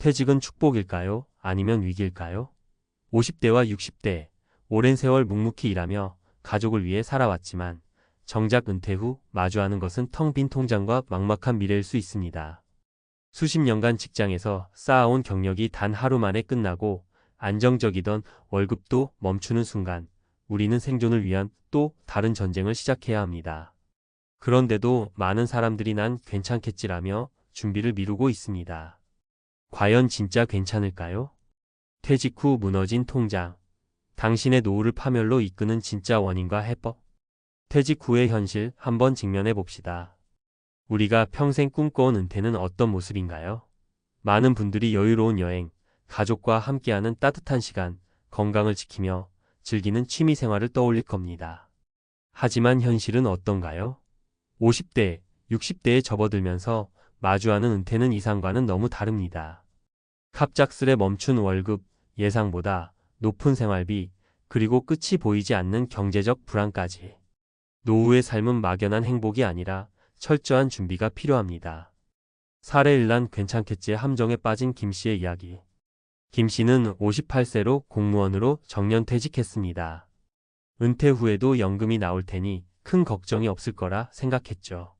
퇴직은 축복일까요? 아니면 위기일까요? 50대와 60대, 오랜 세월 묵묵히 일하며 가족을 위해 살아왔지만 정작 은퇴 후 마주하는 것은 텅 빈 통장과 막막한 미래일 수 있습니다. 수십 년간 직장에서 쌓아온 경력이 단 하루 만에 끝나고 안정적이던 월급도 멈추는 순간 우리는 생존을 위한 또 다른 전쟁을 시작해야 합니다. 그런데도 많은 사람들이 난 괜찮겠지라며 준비를 미루고 있습니다. 과연 진짜 괜찮을까요? 퇴직 후 무너진 통장. 당신의 노후를 파멸로 이끄는 진짜 원인과 해법. 퇴직 후의 현실 한번 직면해 봅시다. 우리가 평생 꿈꿔온 은퇴는 어떤 모습인가요? 많은 분들이 여유로운 여행, 가족과 함께하는 따뜻한 시간, 건강을 지키며 즐기는 취미 생활을 떠올릴 겁니다. 하지만 현실은 어떤가요? 50대, 60대에 접어들면서 마주하는 은퇴는 이상과는 너무 다릅니다. 갑작스레 멈춘 월급, 예상보다 높은 생활비, 그리고 끝이 보이지 않는 경제적 불안까지. 노후의 삶은 막연한 행복이 아니라 철저한 준비가 필요합니다. 사례일란 괜찮겠지의 함정에 빠진 김 씨의 이야기. 김 씨는 58세로 공무원으로 정년퇴직했습니다. 은퇴 후에도 연금이 나올 테니 큰 걱정이 없을 거라 생각했죠.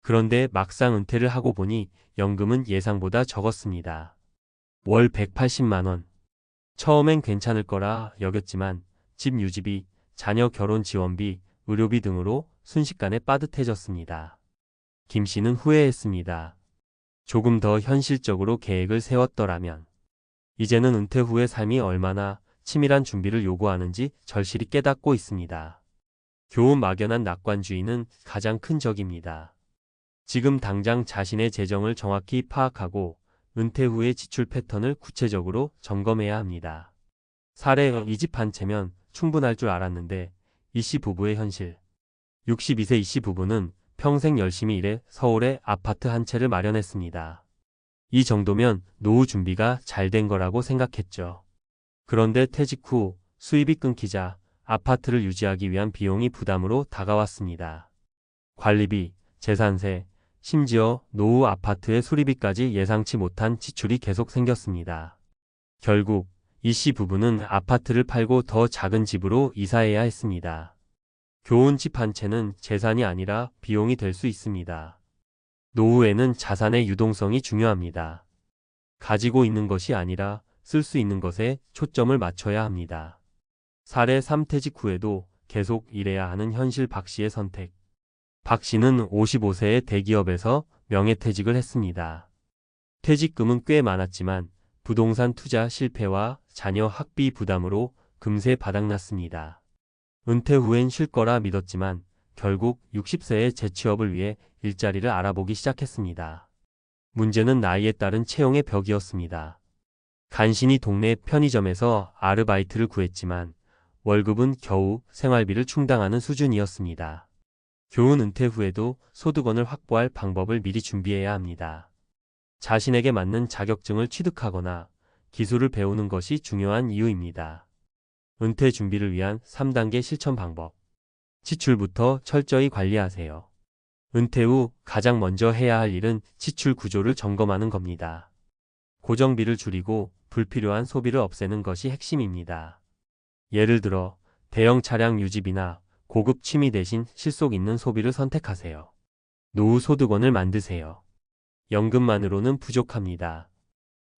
그런데 막상 은퇴를 하고 보니 연금은 예상보다 적었습니다. 월 180만 원. 처음엔 괜찮을 거라 여겼지만 집 유지비, 자녀 결혼 지원비, 의료비 등으로 순식간에 빠듯해졌습니다. 김 씨는 후회했습니다. 조금 더 현실적으로 계획을 세웠더라면. 이제는 은퇴 후의 삶이 얼마나 치밀한 준비를 요구하는지 절실히 깨닫고 있습니다. 교훈 막연한 낙관주의는 가장 큰 적입니다. 지금 당장 자신의 재정을 정확히 파악하고 은퇴 후의 지출 패턴을 구체적으로 점검해야 합니다. 사례 이 집 한 채면 충분할 줄 알았는데 이 씨 부부의 현실. 62세 이 씨 부부는 평생 열심히 일해 서울에 아파트 한 채를 마련했습니다. 이 정도면 노후 준비가 잘 된 거라고 생각했죠. 그런데 퇴직 후 수입이 끊기자 아파트를 유지하기 위한 비용이 부담으로 다가왔습니다. 관리비, 재산세, 심지어 노후 아파트의 수리비까지 예상치 못한 지출이 계속 생겼습니다. 결국 이 씨 부부는 아파트를 팔고 더 작은 집으로 이사해야 했습니다. 교훈 집 한 채는 재산이 아니라 비용이 될 수 있습니다. 노후에는 자산의 유동성이 중요합니다. 가지고 있는 것이 아니라 쓸 수 있는 것에 초점을 맞춰야 합니다. 사례 3 퇴직 후에도 계속 일해야 하는 현실 박 씨의 선택. 박 씨는 55세에 대기업에서 명예퇴직을 했습니다. 퇴직금은 꽤 많았지만 부동산 투자 실패와 자녀 학비 부담으로 금세 바닥났습니다. 은퇴 후엔 쉴 거라 믿었지만 결국 60세에 재취업을 위해 일자리를 알아보기 시작했습니다. 문제는 나이에 따른 채용의 벽이었습니다. 간신히 동네 편의점에서 아르바이트를 구했지만 월급은 겨우 생활비를 충당하는 수준이었습니다. 교훈 은퇴 후에도 소득원을 확보할 방법을 미리 준비해야 합니다. 자신에게 맞는 자격증을 취득하거나 기술을 배우는 것이 중요한 이유입니다. 은퇴 준비를 위한 3단계 실천 방법. 지출부터 철저히 관리하세요. 은퇴 후 가장 먼저 해야 할 일은 지출 구조를 점검하는 겁니다. 고정비를 줄이고 불필요한 소비를 없애는 것이 핵심입니다. 예를 들어 대형 차량 유지비나 고급 취미 대신 실속 있는 소비를 선택하세요. 노후 소득원을 만드세요. 연금만으로는 부족합니다.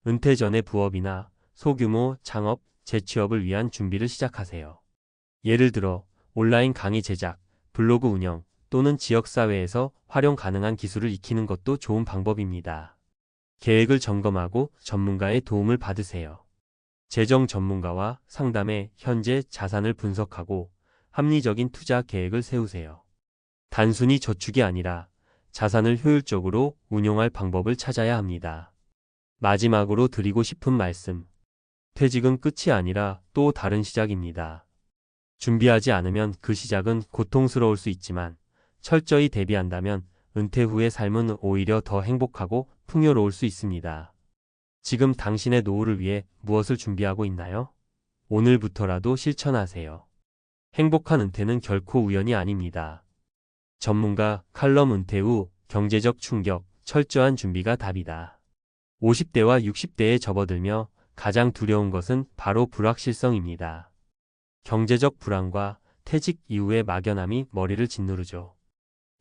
은퇴 전에 부업이나 소규모 창업, 재취업을 위한 준비를 시작하세요. 예를 들어 온라인 강의 제작, 블로그 운영 또는 지역사회에서 활용 가능한 기술을 익히는 것도 좋은 방법입니다. 계획을 점검하고 전문가의 도움을 받으세요. 재정 전문가와 상담해 현재 자산을 분석하고 합리적인 투자 계획을 세우세요. 단순히 저축이 아니라 자산을 효율적으로 운용할 방법을 찾아야 합니다. 마지막으로 드리고 싶은 말씀. 퇴직은 끝이 아니라 또 다른 시작입니다. 준비하지 않으면 그 시작은 고통스러울 수 있지만 철저히 대비한다면 은퇴 후의 삶은 오히려 더 행복하고 풍요로울 수 있습니다. 지금 당신의 노후를 위해 무엇을 준비하고 있나요? 오늘부터라도 실천하세요. 행복한 은퇴는 결코 우연이 아닙니다. 전문가 칼럼 은퇴 후 경제적 충격, 철저한 준비가 답이다. 50대와 60대에 접어들며 가장 두려운 것은 바로 불확실성입니다. 경제적 불안과 퇴직 이후의 막연함이 머리를 짓누르죠.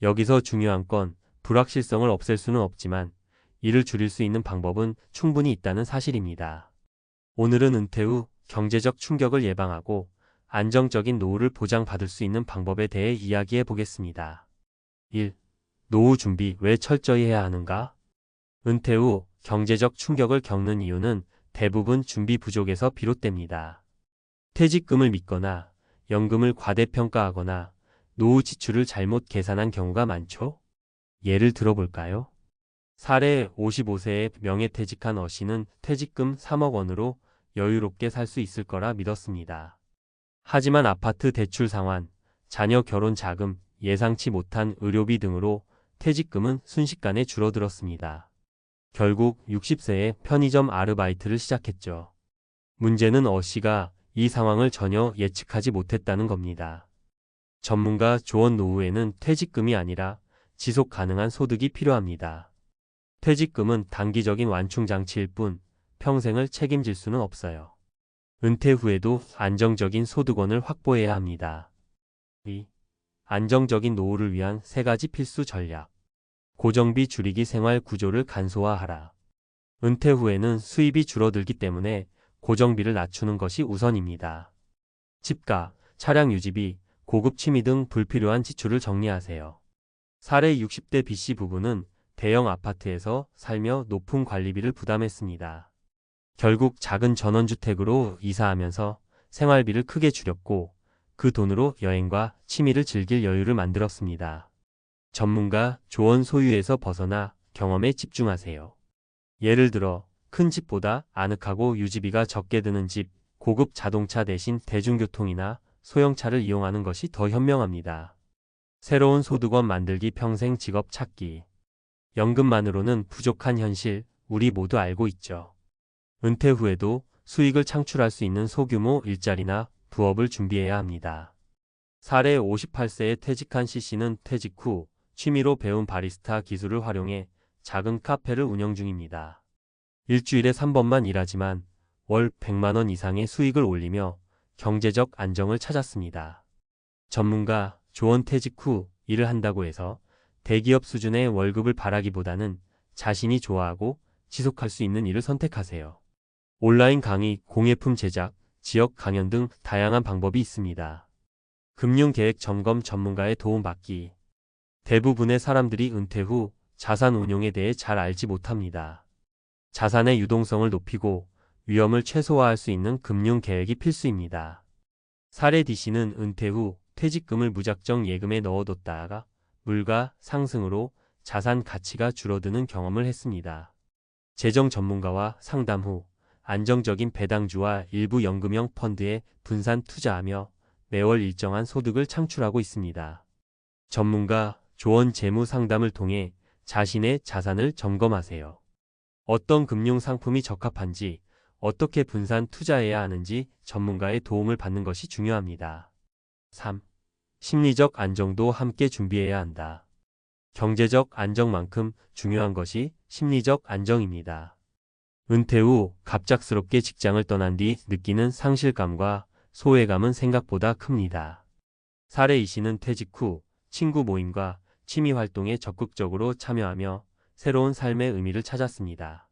여기서 중요한 건 불확실성을 없앨 수는 없지만 이를 줄일 수 있는 방법은 충분히 있다는 사실입니다. 오늘은 은퇴 후 경제적 충격을 예방하고 안정적인 노후를 보장받을 수 있는 방법에 대해 이야기해 보겠습니다. 1. 노후 준비 왜 철저히 해야 하는가? 은퇴 후 경제적 충격을 겪는 이유는 대부분 준비 부족에서 비롯됩니다. 퇴직금을 믿거나 연금을 과대평가하거나 노후 지출을 잘못 계산한 경우가 많죠? 예를 들어볼까요? 사례 55세에 명예퇴직한 어씨는 퇴직금 3억 원으로 여유롭게 살 수 있을 거라 믿었습니다. 하지만 아파트 대출 상환, 자녀 결혼 자금, 예상치 못한 의료비 등으로 퇴직금은 순식간에 줄어들었습니다. 결국 60세에 편의점 아르바이트를 시작했죠. 문제는 어씨가 이 상황을 전혀 예측하지 못했다는 겁니다. 전문가 조언 노후에는 퇴직금이 아니라 지속 가능한 소득이 필요합니다. 퇴직금은 단기적인 완충장치일 뿐 평생을 책임질 수는 없어요. 은퇴 후에도 안정적인 소득원을 확보해야 합니다. 2. 안정적인 노후를 위한 3가지 필수 전략. 고정비 줄이기 생활 구조를 간소화하라. 은퇴 후에는 수입이 줄어들기 때문에 고정비를 낮추는 것이 우선입니다. 집값, 차량 유지비, 고급 취미 등 불필요한 지출을 정리하세요. 사례 60대 B씨 부부는 대형 아파트에서 살며 높은 관리비를 부담했습니다. 결국 작은 전원주택으로 이사하면서 생활비를 크게 줄였고 그 돈으로 여행과 취미를 즐길 여유를 만들었습니다. 전문가 조언 소유에서 벗어나 경험에 집중하세요. 예를 들어 큰 집보다 아늑하고 유지비가 적게 드는 집, 고급 자동차 대신 대중교통이나 소형차를 이용하는 것이 더 현명합니다. 새로운 소득원 만들기 평생 직업 찾기. 연금만으로는 부족한 현실, 우리 모두 알고 있죠. 은퇴 후에도 수익을 창출할 수 있는 소규모 일자리나 부업을 준비해야 합니다. 사례 58세에 퇴직한 C씨는 퇴직 후 취미로 배운 바리스타 기술을 활용해 작은 카페를 운영 중입니다. 일주일에 3번만 일하지만 월 100만 원 이상의 수익을 올리며 경제적 안정을 찾았습니다. 전문가 조언 퇴직 후 일을 한다고 해서 대기업 수준의 월급을 바라기보다는 자신이 좋아하고 지속할 수 있는 일을 선택하세요. 온라인 강의, 공예품 제작, 지역 강연 등 다양한 방법이 있습니다. 금융계획 점검 전문가의 도움받기. 대부분의 사람들이 은퇴 후 자산 운용에 대해 잘 알지 못합니다. 자산의 유동성을 높이고 위험을 최소화할 수 있는 금융계획이 필수입니다. 사례 D씨는 은퇴 후 퇴직금을 무작정 예금에 넣어뒀다가 물가 상승으로 자산 가치가 줄어드는 경험을 했습니다. 재정 전문가와 상담 후 안정적인 배당주와 일부 연금형 펀드에 분산 투자하며 매월 일정한 소득을 창출하고 있습니다. 전문가 조언 재무 상담을 통해 자신의 자산을 점검하세요. 어떤 금융 상품이 적합한지, 어떻게 분산 투자해야 하는지 전문가의 도움을 받는 것이 중요합니다. 3. 심리적 안정도 함께 준비해야 한다. 경제적 안정만큼 중요한 것이 심리적 안정입니다. 은퇴 후 갑작스럽게 직장을 떠난 뒤 느끼는 상실감과 소외감은 생각보다 큽니다. 사례 E씨는 퇴직 후 친구 모임과 취미 활동에 적극적으로 참여하며 새로운 삶의 의미를 찾았습니다.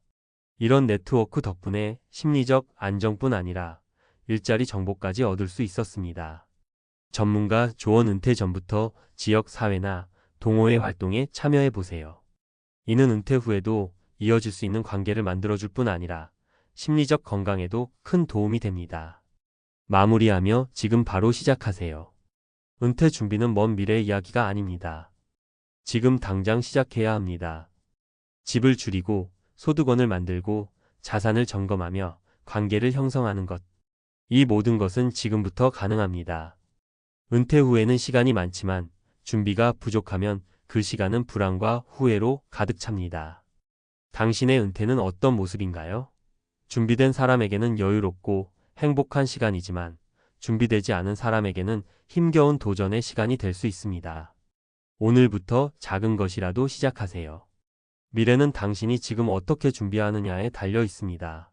이런 네트워크 덕분에 심리적 안정뿐 아니라 일자리 정보까지 얻을 수 있었습니다. 전문가 조언 은퇴 전부터 지역 사회나 동호회 활동에 참여해 보세요. 이는 은퇴 후에도 이어질 수 있는 관계를 만들어줄 뿐 아니라 심리적 건강에도 큰 도움이 됩니다. 마무리하며 지금 바로 시작하세요. 은퇴 준비는 먼 미래의 이야기가 아닙니다. 지금 당장 시작해야 합니다. 집을 줄이고 소득원을 만들고 자산을 점검하며 관계를 형성하는 것. 이 모든 것은 지금부터 가능합니다. 은퇴 후에는 시간이 많지만 준비가 부족하면 그 시간은 불안과 후회로 가득 찹니다. 당신의 은퇴는 어떤 모습인가요? 준비된 사람에게는 여유롭고 행복한 시간이지만 준비되지 않은 사람에게는 힘겨운 도전의 시간이 될 수 있습니다. 오늘부터 작은 것이라도 시작하세요. 미래는 당신이 지금 어떻게 준비하느냐에 달려 있습니다.